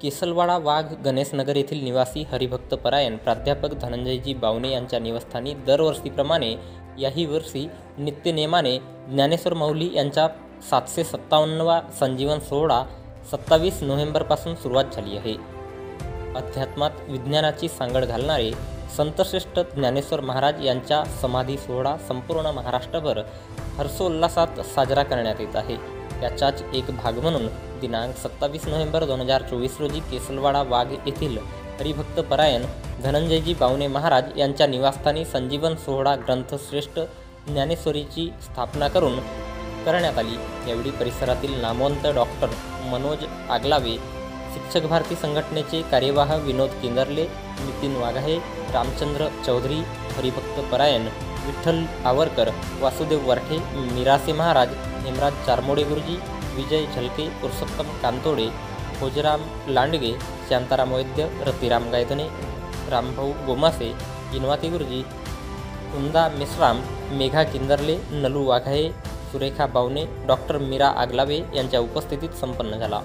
केसलवाडा वाघ गणेशनगर येथील निवासी हरिभक्त परायण प्राध्यापक धनंजयजी बावणे यांच्या निवासस्थानी दरवर्षीप्रमाणे याही वर्षी नित्यनेमाने ज्ञानेश्वर माऊली यांचा 757वा संजीवन सोहळा 27 नोव्हेंबरपासून सुरुवात झाली आहे. अध्यात्मात विज्ञानाची सांगड घालणारे संतश्रेष्ठ ज्ञानेश्वर महाराज यांचा समाधी सोहळा संपूर्ण महाराष्ट्रभर हर्षोल्लासात साजरा करण्यात येत आहे. त्याचाच एक भाग म्हणून दिनांक 27 नोव्हेंबर 2024 रोजी केसलवाडा वाघ येथील हरिभक्त परायण धनंजयजी बावणे महाराज यांच्या निवासस्थानी संजीवन सोहळा ग्रंथश्रेष्ठ ज्ञानेश्वरीची स्थापना करून करण्यात आली. यावेळी परिसरातील नामवंत डॉक्टर मनोज आगलावे, शिक्षक भारती संघटनेचे कार्यवाह विनोद केंदरले, नितीन वाघाहे, रामचंद्र चौधरी, हरिभक्त परायण विठ्ठल आवरकर, वासुदेव वरठे, मिरासे महाराज, हेमराज चारमोडे गुरुजी, विजय झलके, पुरुषोत्तम कांतोडे, भोजराम लांडगे, शांताराम वैद्य, रतिराम गायधने, रामभाऊ गोमासे, इनवाती गुरुजी, कुंदा मेश्राम, मेघा किंदरले, नलू वाघाहे, सुरेखा बावणे, डॉक्टर मीरा आगलावे यांच्या उपस्थितीत संपन्न झाला.